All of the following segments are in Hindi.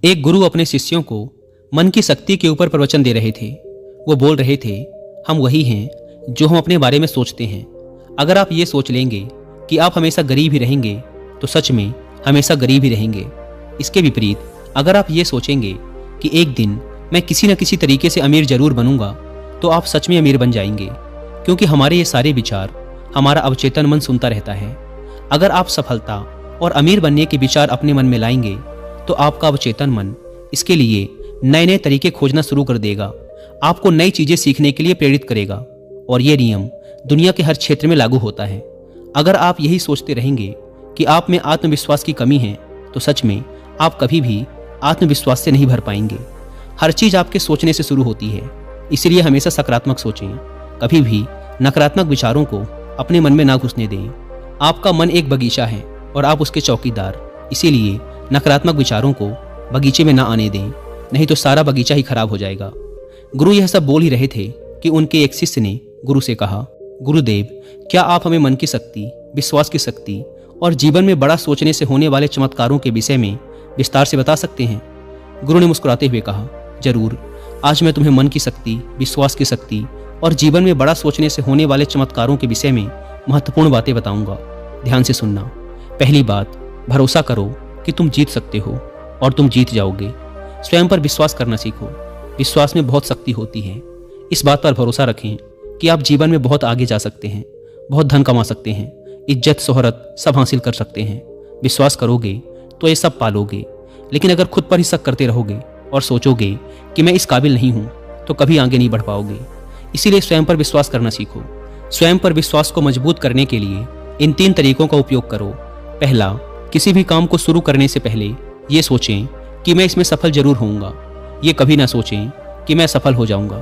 एक गुरु अपने शिष्यों को मन की शक्ति के ऊपर प्रवचन दे रहे थे। वो बोल रहे थे, हम वही हैं जो हम अपने बारे में सोचते हैं। अगर आप ये सोच लेंगे कि आप हमेशा गरीब ही रहेंगे तो सच में हमेशा गरीब ही रहेंगे। इसके विपरीत अगर आप ये सोचेंगे कि एक दिन मैं किसी न किसी तरीके से अमीर जरूर बनूंगा तो आप सच में अमीर बन जाएंगे, क्योंकि हमारे ये सारे विचार हमारा अवचेतन मन सुनता रहता है। अगर आप सफलता और अमीर बनने के विचार अपने मन में लाएंगे तो आपका अवचेतन मन इसके लिए नए नए तरीके खोजना शुरू कर देगा, आपको नई चीजें सीखने के लिए प्रेरित करेगा। और ये नियम दुनिया के हर क्षेत्र में लागू होता है। अगर आप यही सोचते रहेंगे कि आप में आत्मविश्वास की कमी है तो सच में आप कभी भी आत्मविश्वास से नहीं भर पाएंगे। हर चीज आपके सोचने से शुरू होती है, इसलिए हमेशा सकारात्मक सोचें। कभी भी नकारात्मक विचारों को अपने मन में ना घुसने दें। आपका मन एक बगीचा है और आप उसके चौकीदार, इसीलिए नकारात्मक विचारों को बगीचे में ना आने दें, नहीं तो सारा बगीचा ही खराब हो जाएगा। गुरु यह सब बोल ही रहे थे कि उनके एक शिष्य ने गुरु से कहा, गुरुदेव, क्या आप हमें मन की शक्ति, विश्वास की शक्ति और जीवन में बड़ा सोचने से होने वाले चमत्कारों के विषय में विस्तार से बता सकते हैं? गुरु ने मुस्कुराते हुए कहा, जरूर। आज मैं तुम्हें मन की शक्ति, विश्वास की शक्ति और जीवन में बड़ा सोचने से होने वाले चमत्कारों के विषय में महत्वपूर्ण बातें बताऊंगा। ध्यान से सुनना। पहली बात, भरोसा करो कि तुम जीत सकते हो और तुम जीत जाओगे। स्वयं पर विश्वास करना सीखो। विश्वास में बहुत शक्ति होती है। इस बात पर भरोसा रखें कि आप जीवन में बहुत आगे जा सकते हैं, बहुत धन कमा सकते हैं, इज्जत शोहरत सब हासिल कर सकते हैं। विश्वास करोगे तो ये सब पालोगे। लेकिन अगर खुद पर ही शक करते रहोगे और सोचोगे कि मैं इस काबिल नहीं हूं तो कभी आगे नहीं बढ़ पाओगे। इसीलिए स्वयं पर विश्वास करना सीखो। स्वयं पर विश्वास को मजबूत करने के लिए इन 3 तरीकों का उपयोग करो। पहला, किसी भी काम को शुरू करने से पहले ये सोचें कि मैं इसमें सफल जरूर होऊंगा। ये कभी ना सोचें कि मैं सफल हो जाऊंगा।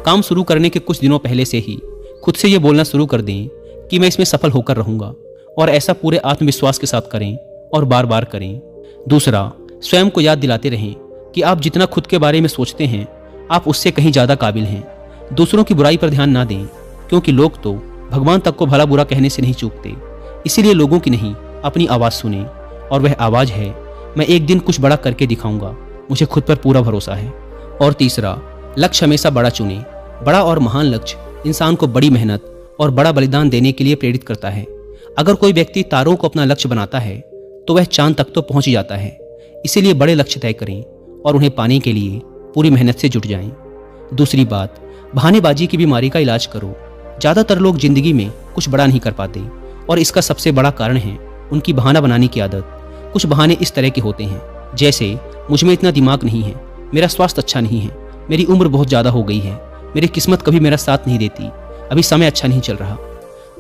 काम शुरू करने के कुछ दिनों पहले से ही खुद से ये बोलना शुरू कर दें कि मैं इसमें सफल होकर रहूंगा, और ऐसा पूरे आत्मविश्वास के साथ करें और बार बार करें। दूसरा, स्वयं को याद दिलाते रहें कि आप जितना खुद के बारे में सोचते हैं आप उससे कहीं ज्यादा काबिल हैं। दूसरों की बुराई पर ध्यान ना दें, क्योंकि लोग तो भगवान तक को भला बुरा कहने से नहीं चूकते। इसीलिए लोगों की नहीं, अपनी आवाज सुने, और वह आवाज है, मैं एक दिन कुछ बड़ा करके दिखाऊंगा, मुझे खुद पर पूरा भरोसा है। और तीसरा, लक्ष्य हमेशा बड़ा चुने। बड़ा और महान लक्ष्य इंसान को बड़ी मेहनत और बड़ा बलिदान देने के लिए प्रेरित करता है। अगर कोई व्यक्ति तारों को अपना लक्ष्य बनाता है तो वह चांद तक तो पहुंच ही जाता है। इसीलिए बड़े लक्ष्य तय करें और उन्हें पाने के लिए पूरी मेहनत से जुट जाएं। दूसरी बात, बहानेबाजी की बीमारी का इलाज करो। ज्यादातर लोग जिंदगी में कुछ बड़ा नहीं कर पाते, और इसका सबसे बड़ा कारण है उनकी बहाना बनाने की आदत। कुछ बहाने इस तरह के होते हैं, जैसे मुझ में इतना दिमाग नहीं है, मेरा स्वास्थ्य अच्छा नहीं है, मेरी उम्र बहुत ज़्यादा हो गई है, मेरी किस्मत कभी मेरा साथ नहीं देती, अभी समय अच्छा नहीं चल रहा।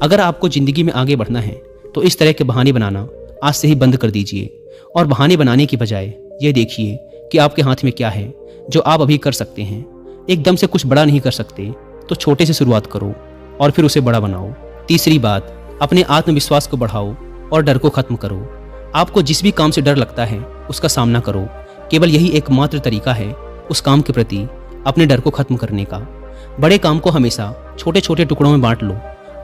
अगर आपको ज़िंदगी में आगे बढ़ना है तो इस तरह के बहाने बनाना आज से ही बंद कर दीजिए, और बहाने बनाने की बजाय ये देखिए कि आपके हाथ में क्या है जो आप अभी कर सकते हैं। एकदम से कुछ बड़ा नहीं कर सकते तो छोटे से शुरुआत करो और फिर उसे बड़ा बनाओ। तीसरी बात, अपने आत्मविश्वास को बढ़ाओ और डर को खत्म करो। आपको जिस भी काम से डर लगता है उसका सामना करो। केवल यही एकमात्र तरीका है उस काम के प्रति अपने डर को खत्म करने का। बड़े काम को हमेशा छोटे छोटे टुकड़ों में बांट लो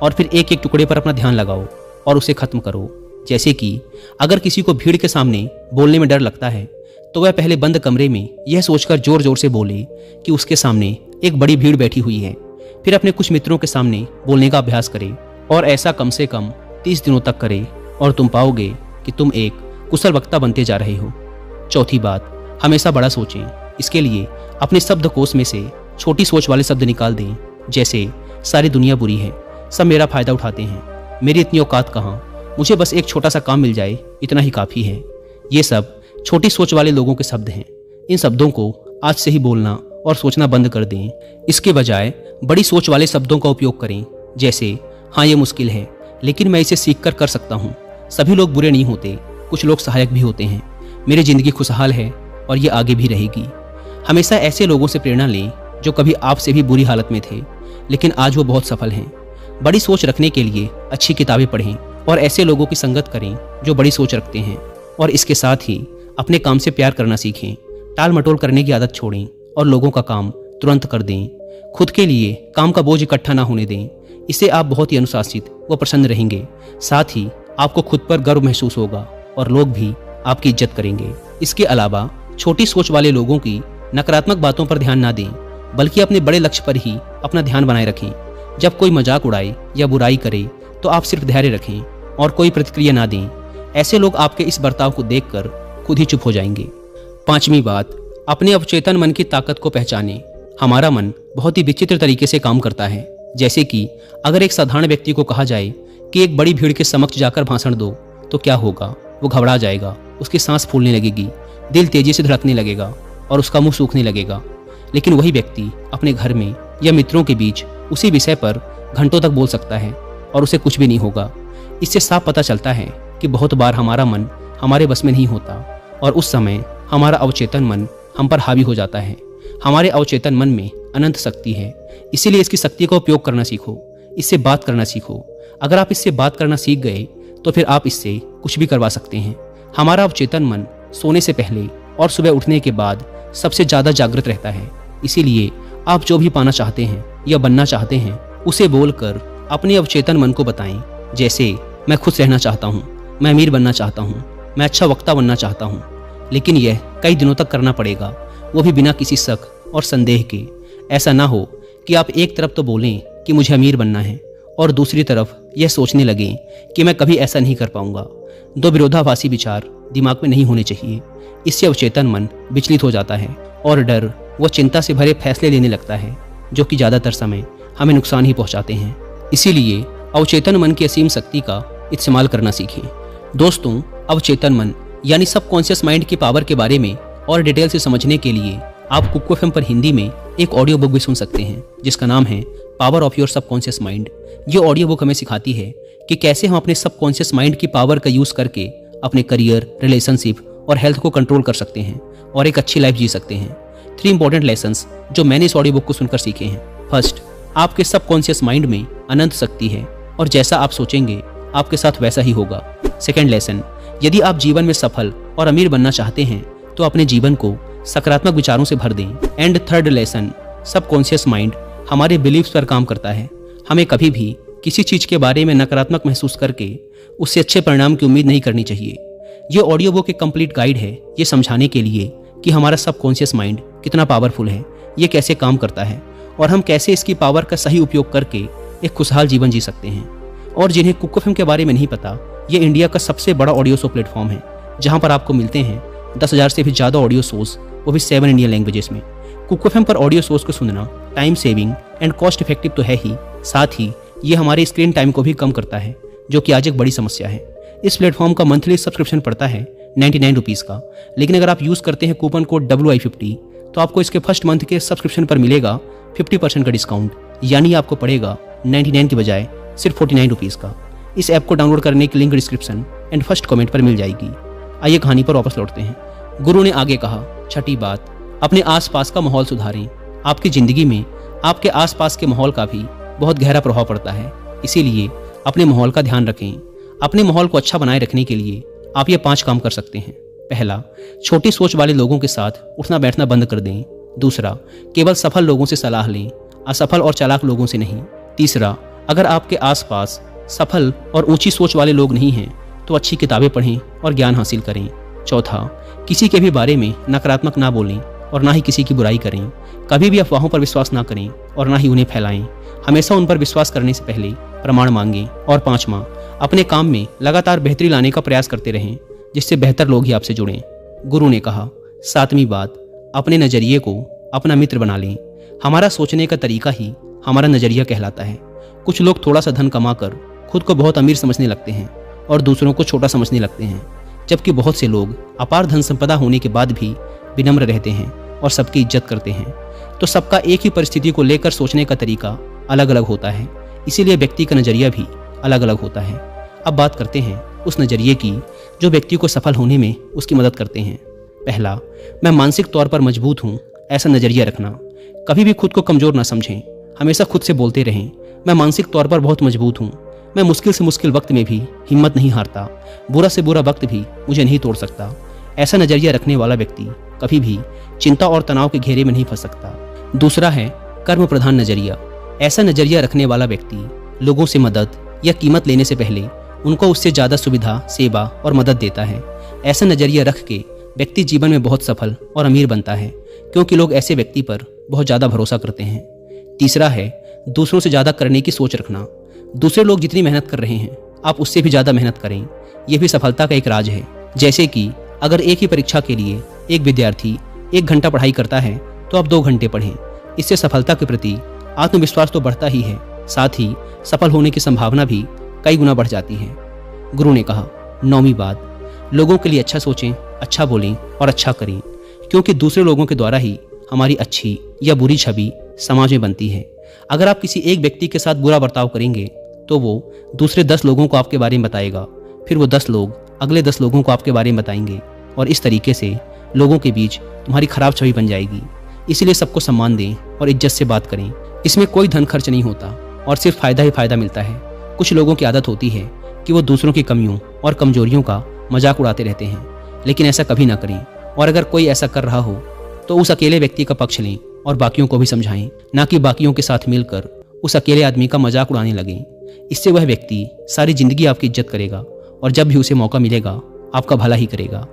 और फिर एक एक टुकड़े पर अपना ध्यान लगाओ और उसे खत्म करो। जैसे कि अगर किसी को भीड़ के सामने बोलने में डर लगता है तो वह पहले बंद कमरे में यह सोचकर जोर जोर से बोले कि उसके सामने एक बड़ी भीड़ बैठी हुई है। फिर अपने कुछ मित्रों के सामने बोलने का अभ्यास करे, और ऐसा कम से कम 30 दिनों तक करे, और तुम पाओगे कि तुम एक कुशल वक्ता बनते जा रहे हो। चौथी बात, हमेशा बड़ा सोचें। इसके लिए अपने शब्दकोश में से छोटी सोच वाले शब्द निकाल दें, जैसे सारी दुनिया बुरी है, सब मेरा फायदा उठाते हैं, मेरी इतनी औकात कहाँ, मुझे बस एक छोटा सा काम मिल जाए, इतना ही काफ़ी है। ये सब छोटी सोच वाले लोगों के शब्द हैं। इन शब्दों को आज से ही बोलना और सोचना बंद कर दें। इसके बजाय बड़ी सोच वाले शब्दों का उपयोग करें, जैसे हाँ ये मुश्किल है लेकिन मैं इसे सीख कर सकता हूँ, सभी लोग बुरे नहीं होते, कुछ लोग सहायक भी होते हैं, मेरी जिंदगी खुशहाल है और ये आगे भी रहेगी। हमेशा ऐसे लोगों से प्रेरणा लें जो कभी आपसे भी बुरी हालत में थे लेकिन आज वो बहुत सफल हैं। बड़ी सोच रखने के लिए अच्छी किताबें पढ़ें और ऐसे लोगों की संगत करें जो बड़ी सोच रखते हैं, और इसके साथ ही अपने काम से प्यार करना सीखें। टाल मटोल करने की आदत छोड़ें और लोगों का काम तुरंत कर दें। खुद के लिए काम का बोझ इकट्ठा ना होने दें, इससे आप बहुत ही अनुशासित व प्रसन्न रहेंगे। साथ ही आपको खुद पर गर्व महसूस होगा और लोग भी आपकी इज्जत करेंगे। इसके अलावा छोटी सोच वाले लोगों की नकारात्मक बातों पर ध्यान ना दें, बल्कि अपने बड़े लक्ष्य पर ही अपना ध्यान बनाए रखें। जब कोई मजाक उड़ाए या बुराई करे तो आप सिर्फ धैर्य रखें और कोई प्रतिक्रिया ना दें। ऐसे लोग आपके इस बर्ताव को देखकर खुद ही चुप हो जाएंगे। 5वीं बात, अपने अवचेतन मन की ताकत को पहचानें। हमारा मन बहुत ही विचित्र तरीके से काम करता है। जैसे कि अगर एक साधारण व्यक्ति को कहा जाए कि एक बड़ी भीड़ के समक्ष जाकर भाषण दो, तो क्या होगा? वो घबरा जाएगा, उसकी सांस फूलने लगेगी, दिल तेजी से धड़कने लगेगा और उसका मुंह सूखने लगेगा। लेकिन वही व्यक्ति अपने घर में या मित्रों के बीच उसी विषय पर घंटों तक बोल सकता है और उसे कुछ भी नहीं होगा। इससे साफ पता चलता है कि बहुत बार हमारा मन हमारे बस में नहीं होता और उस समय हमारा अवचेतन मन हम पर हावी हो जाता है। हमारे अवचेतन मन में अनंत शक्ति है, इसीलिए इसकी शक्ति का उपयोग करना सीखो, इससे बात करना सीखो। अगर आप इससे बात करना सीख गए तो फिर आप इससे कुछ भी करवा सकते हैं। हमारा अवचेतन मन सोने से पहले और सुबह उठने के बाद सबसे ज़्यादा जागृत रहता है। इसीलिए आप जो भी पाना चाहते हैं या बनना चाहते हैं उसे बोलकर अपने अवचेतन मन को बताएं। जैसे मैं खुश रहना चाहता हूँ, मैं अमीर बनना चाहता हूँ, मैं अच्छा वक्ता बनना चाहता हूँ। लेकिन यह कई दिनों तक करना पड़ेगा, वो भी बिना किसी शक और संदेह के। ऐसा ना हो कि आप एक तरफ तो बोलें कि मुझे अमीर बनना है और दूसरी तरफ यह सोचने लगें कि मैं कभी ऐसा नहीं कर पाऊंगा। दो विरोधाभासी विचार दिमाग में नहीं होने चाहिए। इससे अवचेतन मन विचलित हो जाता है और डर व चिंता से भरे फैसले लेने लगता है, जो कि ज़्यादातर समय हमें नुकसान ही पहुंचाते हैं। इसीलिए अवचेतन मन की असीम शक्ति का इस्तेमाल करना सीखें। दोस्तों, अवचेतन मन यानी सबकॉन्शियस माइंड की पावर के बारे में और डिटेल से समझने के लिए आप कुकू एफएम पर हिंदी में एक ऑडियो बुक भी सुन सकते हैं, जिसका नाम है power of your subconscious mind. ये ऑडियो बुक हमें सिखाती है कि कैसे हम अपने सबकॉन्शियस माइंड की पावर का यूज़ करके अपने करियर, रिलेशनशिप और हेल्थ को कंट्रोल कर सकते हैं और एक अच्छी लाइफ जी सकते हैं। 3 इंपॉर्टेंट लेसन्स जो मैंने इस ऑडियो बुक को सुनकर सीखे हैं। फर्स्ट, आपके सबकॉन्शियस माइंड में अनंत शक्ति है और जैसा आप सोचेंगे आपके साथ वैसा ही होगा। सेकेंड लेसन, यदि आप जीवन में सफल और अमीर बनना चाहते हैं तो अपने जीवन को सकारात्मक विचारों से भर दें। And third lesson, subconscious mind हमारे बिलीव्स पर काम करता है। हमें कभी भी किसी चीज़ के बारे में नकारात्मक महसूस करके उससे अच्छे परिणाम की उम्मीद नहीं करनी चाहिए। ये ऑडियो बुक एक कंप्लीट गाइड है ये समझाने के लिए कि हमारा सबकॉन्शियस माइंड कितना पावरफुल है, ये कैसे काम करता है और हम कैसे इसकी पावर का सही उपयोग करके एक खुशहाल जीवन जी सकते हैं। और जिन्हें कुकू एफएम के बारे में नहीं पता, ये इंडिया का सबसे बड़ा ऑडियो शो प्लेटफॉर्म है, जहाँ पर आपको मिलते हैं 10,000 से भी ज़्यादा ऑडियो शोज, वो भी 7 इंडियन लैंग्वेजेस में। कुकू एफएम पर ऑडियो शोज को सुनना time saving and cost effective तो है ही, साथ ही ये हमारे स्क्रीन टाइम को भी कम करता है, जो कि आज एक बड़ी समस्या है। इस प्लेटफॉर्म का मंथली सब्सक्रिप्शन पड़ता है 99 रुपीज़ का, लेकिन अगर आप यूज़ करते हैं कूपन कोड WI50 तो आपको इसके फर्स्ट मंथ के सब्सक्रिप्शन पर मिलेगा 50% का डिस्काउंट, यानी आपको पड़ेगा 99 की बजाय सिर्फ 49 रुपीज़ का। इस ऐप को डाउनलोड करने की link description and first comment पर मिल जाएगी। आइए कहानी पर वापस लौटते हैं। गुरु ने आगे कहा, छठी बात, अपने आसपास का माहौल सुधारें। आपकी ज़िंदगी में आपके आसपास के माहौल का भी बहुत गहरा प्रभाव पड़ता है, इसीलिए अपने माहौल का ध्यान रखें। अपने माहौल को अच्छा बनाए रखने के लिए आप ये 5 काम कर सकते हैं। पहला, छोटी सोच वाले लोगों के साथ उठना बैठना बंद कर दें। दूसरा, केवल सफल लोगों से सलाह लें, असफल और चालाक लोगों से नहीं। तीसरा, अगर आपके आसपास सफल और ऊंची सोच वाले लोग नहीं हैं तो अच्छी किताबें पढ़ें और ज्ञान हासिल करें। चौथा, किसी के भी बारे में नकारात्मक ना बोलें और ना ही किसी की बुराई करें। कभी भी अफवाहों पर विश्वास ना करें और ना ही उन्हें फैलाएं। हमेशा उन पर विश्वास करने से पहले प्रमाण मांगें। और 5वां, अपने काम में लगातार बेहतरी लाने का प्रयास करते रहें, जिससे बेहतर लोग ही आपसे जुड़ें। गुरु ने कहा, 7वीं बात, अपने नज़रिए को अपना मित्र बना लें। हमारा सोचने का तरीका ही हमारा नज़रिया कहलाता है। कुछ लोग थोड़ा सा धन कमाकर खुद को बहुत अमीर समझने लगते हैं और दूसरों को छोटा समझने लगते हैं, जबकि बहुत से लोग अपार धन संपदा होने के बाद भी विनम्र रहते हैं और सबकी इज्जत करते हैं। तो सबका एक ही परिस्थिति को लेकर सोचने का तरीका अलग अलग होता है, इसीलिए व्यक्ति का नज़रिया भी अलग अलग होता है। अब बात करते हैं उस नज़रिए की जो व्यक्ति को सफल होने में उसकी मदद करते हैं। पहला, मैं मानसिक तौर पर मजबूत हूँ, ऐसा नज़रिया रखना। कभी भी खुद को कमज़ोर ना समझें, हमेशा खुद से बोलते रहें, मैं मानसिक तौर पर बहुत मजबूत हूँ, मैं मुश्किल से मुश्किल वक्त में भी हिम्मत नहीं हारता, बुरा से बुरा वक्त भी मुझे नहीं तोड़ सकता। ऐसा नज़रिया रखने वाला व्यक्ति कभी भी चिंता और तनाव के घेरे में नहीं फंस सकता। दूसरा है कर्म प्रधान नज़रिया। ऐसा नज़रिया रखने वाला व्यक्ति लोगों से मदद या कीमत लेने से पहले उनको उससे ज़्यादा सुविधा, सेवा और मदद देता है। ऐसा नज़रिया रख के व्यक्ति जीवन में बहुत सफल और अमीर बनता है, क्योंकि लोग ऐसे व्यक्ति पर बहुत ज़्यादा भरोसा करते हैं। तीसरा है दूसरों से ज़्यादा करने की सोच रखना। दूसरे लोग जितनी मेहनत कर रहे हैं आप उससे भी ज़्यादा मेहनत करें। यह भी सफलता का एक राज है। जैसे कि अगर एक ही परीक्षा के लिए एक विद्यार्थी 1 घंटा पढ़ाई करता है तो आप 2 घंटे पढ़ें। इससे सफलता के प्रति आत्मविश्वास तो बढ़ता ही है, साथ ही सफल होने की संभावना भी कई गुना बढ़ जाती है। गुरु ने कहा, 9वीं बात, लोगों के लिए अच्छा सोचें, अच्छा बोलें और अच्छा करें, क्योंकि दूसरे लोगों के द्वारा ही हमारी अच्छी या बुरी छवि समाज में बनती है। अगर आप किसी एक व्यक्ति के साथ बुरा बर्ताव करेंगे तो वो दूसरे 10 लोगों को आपके बारे में बताएगा, फिर वो 10 लोग अगले 10 लोगों को आपके बारे में बताएंगे और इस तरीके से लोगों के बीच तुम्हारी खराब छवि बन जाएगी। इसलिए सबको सम्मान दें और इज्जत से बात करें। इसमें कोई धन खर्च नहीं होता और सिर्फ फायदा ही फायदा मिलता है। कुछ लोगों की आदत होती है कि वो दूसरों की कमियों और कमजोरियों का मजाक उड़ाते रहते हैं, लेकिन ऐसा कभी ना करें। और अगर कोई ऐसा कर रहा हो तो उस अकेले व्यक्ति का पक्ष लें और बाकियों को भी समझाएं, ना कि बाकियों के साथ मिलकर उस अकेले आदमी का मजाक उड़ाने लगें। इससे वह व्यक्ति सारी जिंदगी आपकी इज्जत करेगा और जब भी उसे मौका मिलेगा आपका भला ही करेगा।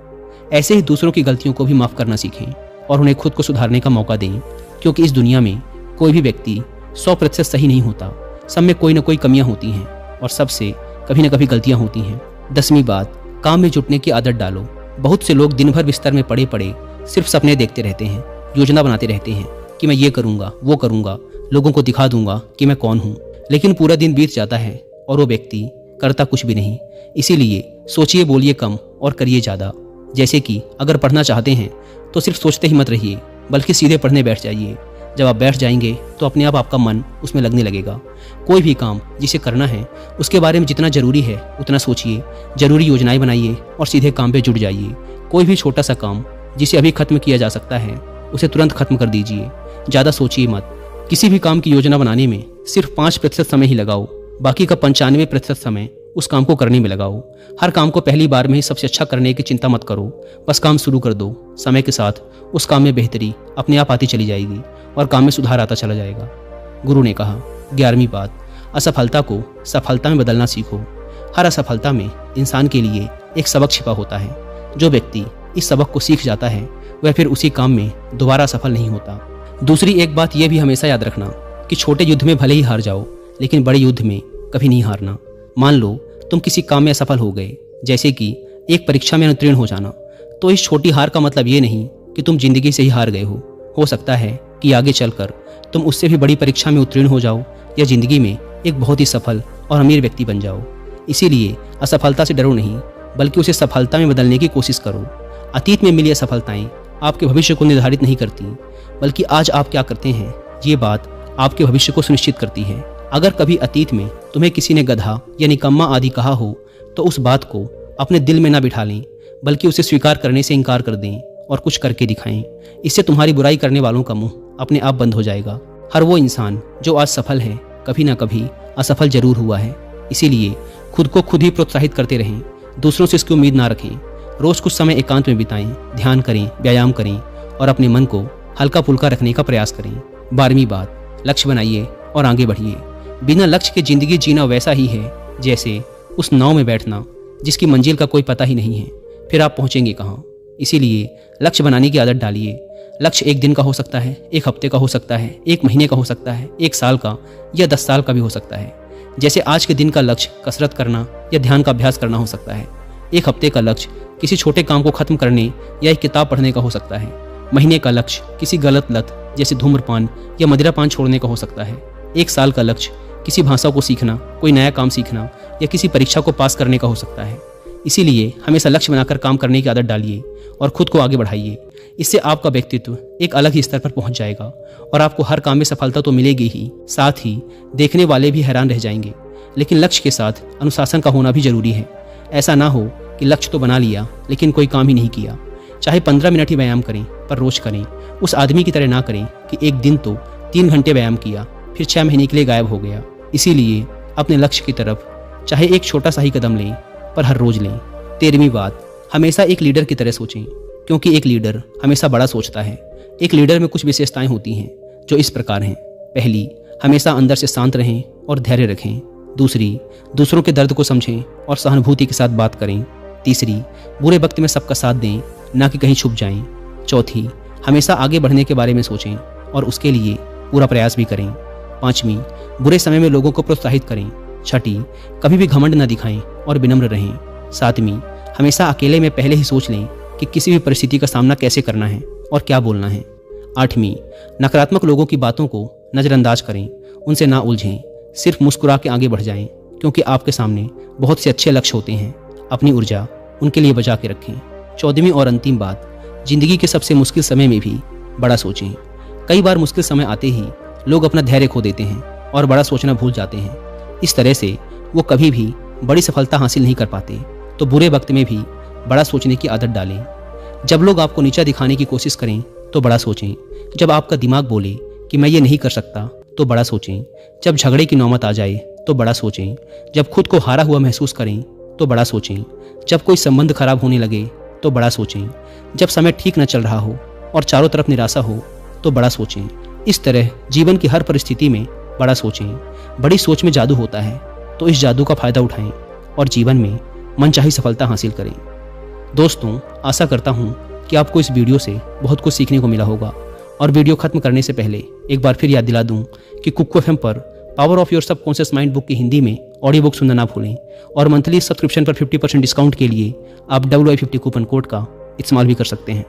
ऐसे ही दूसरों की गलतियों को भी माफ़ करना सीखें और उन्हें खुद को सुधारने का मौका दें, क्योंकि इस दुनिया में कोई भी व्यक्ति 100% सही नहीं होता। सब में कोई ना कोई कमियां होती हैं और सबसे कभी ना कभी गलतियां होती हैं। 10वीं बात, काम में जुटने की आदत डालो। बहुत से लोग दिन भर बिस्तर में पड़े पड़े सिर्फ सपने देखते रहते हैं, योजना बनाते रहते हैं कि मैं ये करूँगा, वो करूँगा, लोगों को दिखा दूंगा कि मैं कौन हूँ, लेकिन पूरा दिन बीत जाता है और वो व्यक्ति करता कुछ भी नहीं। इसीलिए सोचिए, बोलिए कम और करिए ज़्यादा। जैसे कि अगर पढ़ना चाहते हैं तो सिर्फ सोचते ही मत रहिए, बल्कि सीधे पढ़ने बैठ जाइए। जब आप बैठ जाएंगे तो अपने आप आपका मन उसमें लगने लगेगा। कोई भी काम जिसे करना है उसके बारे में जितना ज़रूरी है उतना सोचिए, ज़रूरी योजनाएं बनाइए और सीधे काम पे जुट जाइए। कोई भी छोटा सा काम जिसे अभी खत्म किया जा सकता है उसे तुरंत खत्म कर दीजिए। ज़्यादा सोचिए मत। किसी भी काम की योजना बनाने में सिर्फ 5% समय ही लगाओ, बाकी का 95% समय उस काम को करने में लगाओ। हर काम को पहली बार में ही सबसे अच्छा करने की चिंता मत करो, बस काम शुरू कर दो। समय के साथ उस काम में बेहतरी अपने आप आती चली जाएगी और काम में सुधार आता चला जाएगा। गुरु ने कहा, 11वीं बात, असफलता को सफलता में बदलना सीखो। हर असफलता में इंसान के लिए एक सबक छिपा होता है। जो व्यक्ति इस सबक को सीख जाता है वह फिर उसी काम में दोबारा सफल नहीं होता। दूसरी एक बात यह भी हमेशा याद रखना कि छोटे युद्ध में भले ही हार जाओ, लेकिन बड़े युद्ध में कभी नहीं हारना। मान लो तुम किसी काम में असफल हो गए, जैसे कि एक परीक्षा में अनुत्तीर्ण हो जाना, तो इस छोटी हार का मतलब ये नहीं कि तुम जिंदगी से ही हार गए हो। हो सकता है कि आगे चलकर तुम उससे भी बड़ी परीक्षा में उत्तीर्ण हो जाओ या जिंदगी में एक बहुत ही सफल और अमीर व्यक्ति बन जाओ। इसीलिए असफलता से डरो नहीं, बल्कि उसे सफलता में बदलने की कोशिश करो। अतीत में मिली असफलताएं आपके भविष्य को निर्धारित नहीं करती, बल्कि आज आप क्या करते हैं ये बात आपके भविष्य को सुनिश्चित करती है। अगर कभी अतीत में तुम्हें किसी ने गधा या निकम्मा आदि कहा हो तो उस बात को अपने दिल में ना बिठा लें, बल्कि उसे स्वीकार करने से इनकार कर दें और कुछ करके दिखाएं। इससे तुम्हारी बुराई करने वालों का मुंह अपने आप बंद हो जाएगा। हर वो इंसान जो आज सफल है कभी ना कभी असफल जरूर हुआ है। इसीलिए खुद को खुद ही प्रोत्साहित करते रहें, दूसरों से इसकी उम्मीद ना रखें। रोज कुछ समय एकांत में बिताएं, ध्यान करें, व्यायाम करें और अपने मन को हल्का फुल्का रखने का प्रयास करें। 12वीं बात, लक्ष्य बनाइए और आगे बढ़िए। बिना लक्ष्य के जिंदगी जीना वैसा ही है जैसे उस नाव में बैठना जिसकी मंजिल का कोई पता ही नहीं है, फिर आप पहुंचेंगे कहाँ। इसीलिए लक्ष्य बनाने की आदत डालिए। लक्ष्य 1 दिन का हो सकता है, 1 हफ्ते का हो सकता है, 1 महीने का हो सकता है, 1 साल का या 10 साल का भी हो सकता है। जैसे आज के दिन का लक्ष्य कसरत करना या ध्यान का अभ्यास करना हो सकता है। 1 हफ्ते का लक्ष्य किसी छोटे काम को खत्म करने या एक किताब पढ़ने का हो सकता है। महीने का लक्ष्य किसी गलत लत जैसे धूम्रपान या मदिरापान छोड़ने का हो सकता है। 1 साल का लक्ष्य किसी भाषा को सीखना, कोई नया काम सीखना या किसी परीक्षा को पास करने का हो सकता है। इसीलिए हमेशा लक्ष्य बनाकर काम करने की आदत डालिए और खुद को आगे बढ़ाइए। इससे आपका व्यक्तित्व एक अलग ही स्तर पर पहुंच जाएगा और आपको हर काम में सफलता तो मिलेगी ही, साथ ही देखने वाले भी हैरान रह जाएंगे। लेकिन लक्ष्य के साथ अनुशासन का होना भी जरूरी है। ऐसा ना हो कि लक्ष्य तो बना लिया लेकिन कोई काम ही नहीं किया। चाहे 15 मिनट ही व्यायाम करें, पर रोज करें। उस आदमी की तरह ना करें कि एक दिन तो 3 घंटे व्यायाम किया फिर 6 महीने के लिए गायब हो गया। इसीलिए अपने लक्ष्य की तरफ चाहे एक छोटा सा ही कदम लें, पर हर रोज लें। 13वीं बात, हमेशा एक लीडर की तरह सोचें, क्योंकि एक लीडर हमेशा बड़ा सोचता है। एक लीडर में कुछ विशेषताएं होती हैं जो इस प्रकार हैं। पहली, हमेशा अंदर से शांत रहें और धैर्य रखें। दूसरी, दूसरों के दर्द को समझें और सहानुभूति के साथ बात करें। तीसरी, बुरे वक्त में सबका साथ दें ना कि कहीं छुप जाएं। चौथी, हमेशा आगे बढ़ने के बारे में सोचें और उसके लिए पूरा प्रयास भी करें। पाँचवीं, बुरे समय में लोगों को प्रोत्साहित करें। छठी, कभी भी घमंड न दिखाएं और विनम्र रहें। सातवीं, हमेशा अकेले में पहले ही सोच लें कि किसी भी परिस्थिति का सामना कैसे करना है और क्या बोलना है। आठवीं, नकारात्मक लोगों की बातों को नज़रअंदाज करें, उनसे ना उलझें, सिर्फ मुस्कुरा के आगे बढ़ जाएं, क्योंकि आपके सामने बहुत से अच्छे लक्ष्य होते हैं। अपनी ऊर्जा उनके लिए बचा के रखें। 14वीं और अंतिम बात, जिंदगी के सबसे मुश्किल समय में भी बड़ा सोचें। कई बार मुश्किल समय आते ही लोग अपना धैर्य खो देते हैं और बड़ा सोचना भूल जाते हैं। इस तरह से वो कभी भी बड़ी सफलता हासिल नहीं कर पाते। तो बुरे वक्त में भी बड़ा सोचने की आदत डालें। जब लोग आपको नीचा दिखाने की कोशिश करें तो बड़ा सोचें। जब आपका दिमाग बोले कि मैं ये नहीं कर सकता तो बड़ा सोचें। जब झगड़े की नौबत आ जाए तो बड़ा सोचें। जब खुद को हारा हुआ महसूस करें तो बड़ा सोचें। जब कोई संबंध खराब होने लगे तो बड़ा सोचें। जब समय ठीक न चल रहा हो और चारों तरफ निराशा हो तो बड़ा सोचें। इस तरह जीवन की हर परिस्थिति में बड़ा सोचें। बड़ी सोच में जादू होता है, तो इस जादू का फायदा उठाएं और जीवन में मनचाही सफलता हासिल करें। दोस्तों, आशा करता हूँ कि आपको इस वीडियो से बहुत कुछ सीखने को मिला होगा। और वीडियो खत्म करने से पहले एक बार फिर याद दिला दूं कि कुकू एफएम पर power of your subconscious mind book की हिंदी में ऑडियो बुक सुनना ना भूलें। और मंथली सब्सक्रिप्शन पर 50% डिस्काउंट के लिए आप WI50 कूपन कोड का इस्तेमाल भी कर सकते हैं।